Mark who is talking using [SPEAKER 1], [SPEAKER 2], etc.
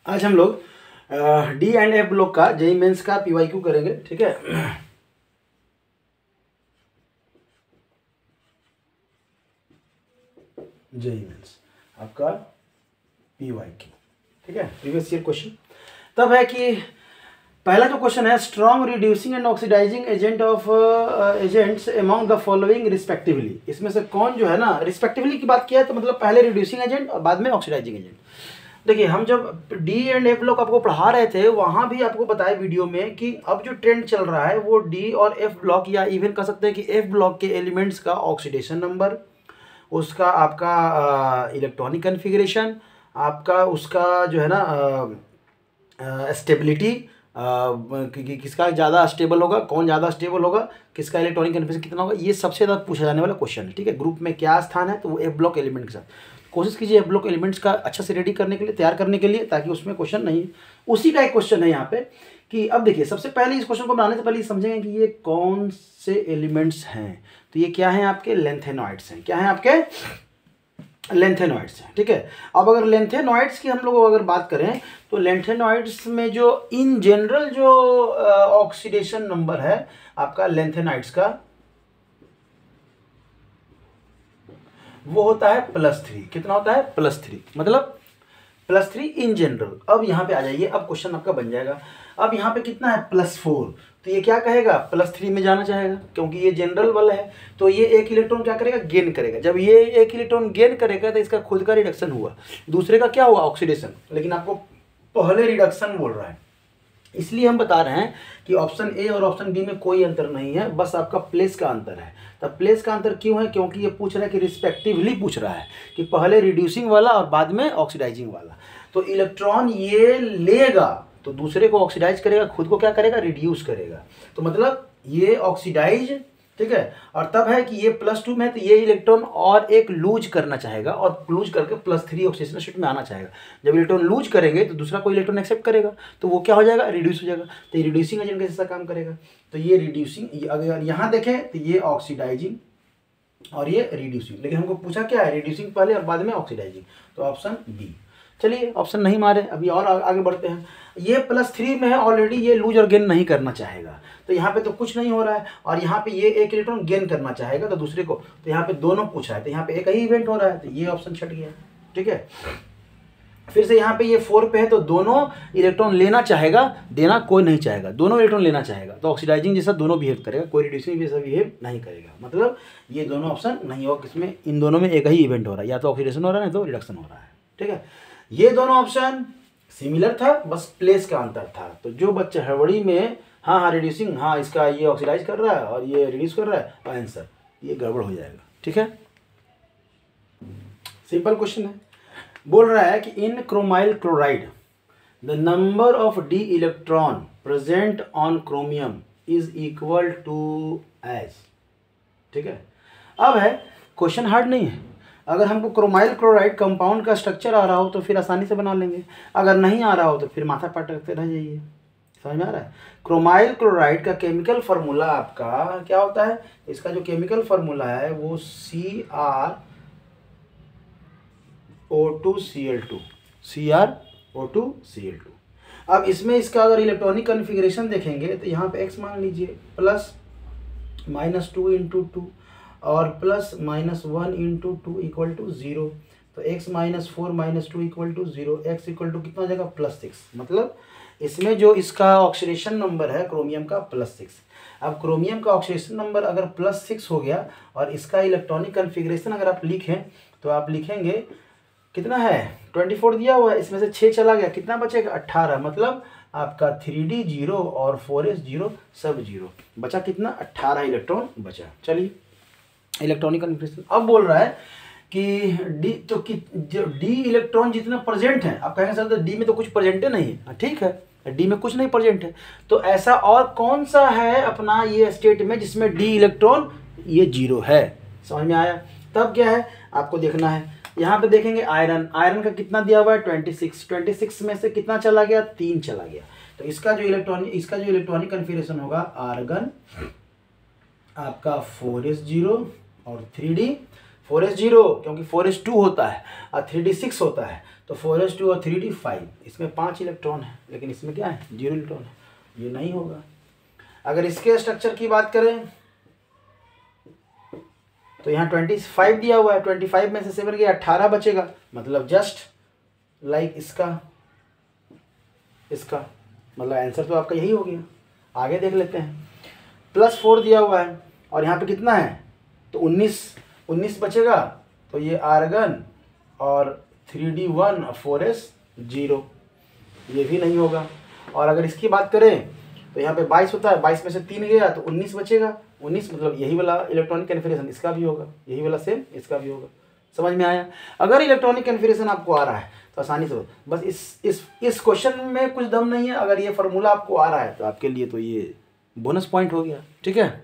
[SPEAKER 1] आज हम लोग डी एंड एफ ब्लॉक का जेई मेंस का पीवाईक्यू करेंगे, ठीक है। जेई मेंस आपका पीवाईक्यू, ठीक है, प्रीवियस ईयर क्वेश्चन। तब है कि पहला जो क्वेश्चन है, strong reducing and oxidising agent of agents among the following respectively. इसमें से कौन जो है ना, रिस्पेक्टिवली की बात किया है तो मतलब पहले रिड्यूसिंग एजेंट और बाद में ऑक्सीडाइजिंग एजेंट। देखिए, हम जब डी एंड एफ ब्लॉक आपको पढ़ा रहे थे वहाँ भी आपको बताया वीडियो में कि अब जो ट्रेंड चल रहा है वो डी और एफ ब्लॉक या इवन कह सकते हैं कि एफ ब्लॉक के एलिमेंट्स का ऑक्सीडेशन नंबर, उसका आपका इलेक्ट्रॉनिक कन्फिग्रेशन, आपका उसका जो है ना स्टेबिलिटी, किसका ज़्यादा स्टेबल होगा, कौन ज़्यादा स्टेबल होगा, किसका इलेक्ट्रॉनिक कन्फिग्रेशन कितना होगा, ये सबसे ज़्यादा पूछा जाने वाला क्वेश्चन है, ठीक है। ग्रुप में क्या स्थान है तो वो एफ ब्लॉक एलिमेंट के साथ कोशिश कीजिए एफ ब्लॉक एलिमेंट्स का अच्छा से रेडी करने के लिए, तैयार करने के लिए, ताकि उसमें क्वेश्चन नहीं, उसी का एक क्वेश्चन है यहाँ पे कि अब देखिए सबसे पहले इस क्वेश्चन को बनाने से पहले समझेंगे कि ये कौन से एलिमेंट्स हैं। तो ये क्या है, आपके लेंथेनॉइड्स हैं। क्या है, आपके लेंथेनॉइड्स हैं, ठीक है। अब अगर लेंथेनॉइड्स की हम लोग अगर बात करें तो लेंथेनॉइड्स में जो इन जनरल जो ऑक्सीडेशन नंबर है आपका लेंथेनॉइड्स का, वो होता है +3। कितना होता है, +3, मतलब +3 इन जनरल। अब यहाँ पे आ जाइए, अब क्वेश्चन आपका बन जाएगा। अब यहाँ पे कितना है, +4, तो ये क्या कहेगा, +3 में जाना चाहेगा क्योंकि ये जनरल वाला है। तो ये एक इलेक्ट्रॉन क्या करेगा, गेन करेगा। जब ये एक इलेक्ट्रॉन गेन करेगा तो इसका खुद का रिडक्शन हुआ, दूसरे का क्या हुआ, ऑक्सीडेशन। लेकिन आपको पहले रिडक्शन बोल रहा है, इसलिए हम बता रहे हैं कि ऑप्शन ए और ऑप्शन बी में कोई अंतर नहीं है, बस आपका प्लेस का अंतर है। तब प्लेस का अंतर क्यों है, क्योंकि ये पूछ रहा है कि रिस्पेक्टिवली पूछ रहा है कि पहले रिड्यूसिंग वाला और बाद में ऑक्सीडाइजिंग वाला। तो इलेक्ट्रॉन ये लेगा तो दूसरे को ऑक्सीडाइज करेगा, खुद को क्या करेगा, रिड्यूस करेगा। तो मतलब ये ऑक्सीडाइज, ठीक है। और तब है कि ये +2 में, तो ये इलेक्ट्रॉन और एक लूज करना चाहेगा और लूज करके +3 ऑक्सीडेशन स्टेट में आना चाहेगा। जब इलेक्ट्रॉन लूज करेंगे तो दूसरा कोई इलेक्ट्रॉन एक्सेप्ट करेगा, तो वो क्या हो जाएगा, रिड्यूस हो जाएगा। तो ये रिड्यूसिंग एजेंट के जैसा काम करेगा। तो ये रिड्यूसिंग, अगर यहाँ देखें तो ये ऑक्सीडाइजिंग और ये रिड्यूसिंग, लेकिन हमको पूछा क्या है, रिड्यूसिंग पहले और बाद में ऑक्सीडाइजिंग, तो ऑप्शन बी। चलिए ऑप्शन नहीं मारे, अभी और आगे बढ़ते हैं। ये +3 में है ऑलरेडी, ये लूज और गेन नहीं करना चाहेगा, तो यहाँ पे तो कुछ नहीं हो रहा है। और यहाँ पे ये एक इलेक्ट्रॉन गेन करना चाहेगा तो दूसरे को, तो यहाँ पे दोनों पूछा है, तो यहाँ पे एक ही इवेंट हो रहा है, तो ये ऑप्शन छट गया, ठीक है। फिर से यहाँ पे ये 4 पे है, तो दोनों इलेक्ट्रॉन लेना चाहेगा, देना कोई नहीं चाहेगा, दोनों इलेक्ट्रॉन लेना चाहेगा। तो ऑक्सीडाइजिंग जैसा दोनों बिहेव करेगा, कोई रिड्यूसिंग जैसा बिहेव नहीं करेगा। मतलब ये दोनों ऑप्शन नहीं होगा, किसमें, इन दोनों में एक ही इवेंट हो रहा है, या तो ऑक्सीडेशन हो रहा है, तो रिडक्शन हो रहा है, ठीक है। ये दोनों ऑप्शन सिमिलर था, बस प्लेस का अंतर था। तो जो बच्चा हड़बड़ी में हाँ रिड्यूसिंग, हाँ इसका ये ऑक्सीडाइज कर रहा है और ये रिड्यूस कर रहा है, आंसर ये गड़बड़ हो जाएगा, ठीक है। सिंपल क्वेश्चन है, बोल रहा है कि in chromyl chloride the number of D electron present on chromium is equal to as, ठीक है। अब है क्वेश्चन हार्ड नहीं है, अगर हमको क्रोमाइल क्लोराइड कंपाउंड का स्ट्रक्चर आ रहा हो तो फिर आसानी से बना लेंगे, अगर नहीं आ रहा हो तो फिर माथा पटकते रह जाइए। समझ में आ रहा है। क्रोमाइल क्लोराइड का केमिकल फार्मूला आपका क्या होता है, इसका जो केमिकल फार्मूला है वो CrO2Cl2, CrO2Cl2। अब इसमें इसका अगर इलेक्ट्रॉनिक कन्फिग्रेशन देखेंगे तो यहाँ पे x मान लीजिए, +-2 × 2 और +-1 × 2 = 0। तो x - 4 - 2 = 0, x = कितना हो जाएगा, +6। मतलब इसमें जो इसका ऑक्सीडेशन नंबर है क्रोमियम का +6। अब क्रोमियम का ऑक्सीडेशन नंबर अगर +6 हो गया और इसका इलेक्ट्रॉनिक कन्फिग्रेशन अगर आप लिखें तो आप लिखेंगे कितना है, 24 दिया हुआ है, इसमें से 6 चला गया, कितना बचेगा, 18। मतलब आपका 3D 0 और 4s 0 सब 0 बचा, कितना, 18 इलेक्ट्रॉन बचा। चलिए इलेक्ट्रॉनिक कन्फिग्रेशन। अब बोल रहा है कि डी, तो कि जो डी इलेक्ट्रॉन जितना प्रेजेंट है, आप कहेंगे सर तो डी में तो कुछ प्रेजेंट नहीं है, ठीक है, डी में कुछ नहीं प्रेजेंट है, तो ऐसा और कौन सा है अपना ये स्टेट में जिसमें डी इलेक्ट्रॉन ये 0 है। समझ में आया। तब क्या है आपको देखना है, यहाँ पे देखेंगे आयरन, आयरन का कितना दिया हुआ है, 26 में से कितना चला गया, 3 चला गया। तो इसका जो इलेक्ट्रॉनिक कन्फिग्रेशन होगा, आर्गन आपका 4s0 और 3d 4s0 क्योंकि 4s2 होता है और 3d 6 होता है, तो 4s2 और 3d 5, इसमें 5 इलेक्ट्रॉन है, लेकिन इसमें क्या है 0 इलेक्ट्रॉन है, ये नहीं होगा। अगर इसके स्ट्रक्चर की बात करें तो यहाँ 25 दिया हुआ है, 25 में से 7 गया 18 बचेगा, मतलब जस्ट लाइक इसका मतलब आंसर तो आपका यही हो गया। आगे देख लेते हैं, +4 दिया हुआ है और यहाँ पे कितना है तो 19 बचेगा, तो ये आर्गन और 3d 1 और 4s 0, ये भी नहीं होगा। और अगर इसकी बात करें तो यहाँ पे 22 होता है, 22 में से 3 गया तो 19 बचेगा, 19 मतलब यही वाला इलेक्ट्रॉनिक कन्फिगरेशन इसका भी होगा, यही वाला सेम इसका भी होगा। समझ में आया? अगर इलेक्ट्रॉनिक कन्फिगरेशन आपको आ रहा है तो आसानी से, बस इस क्वेश्चन में कुछ दम नहीं है, अगर ये फार्मूला आपको आ रहा है तो आपके लिए तो ये बोनस पॉइंट हो गया। ठीक है।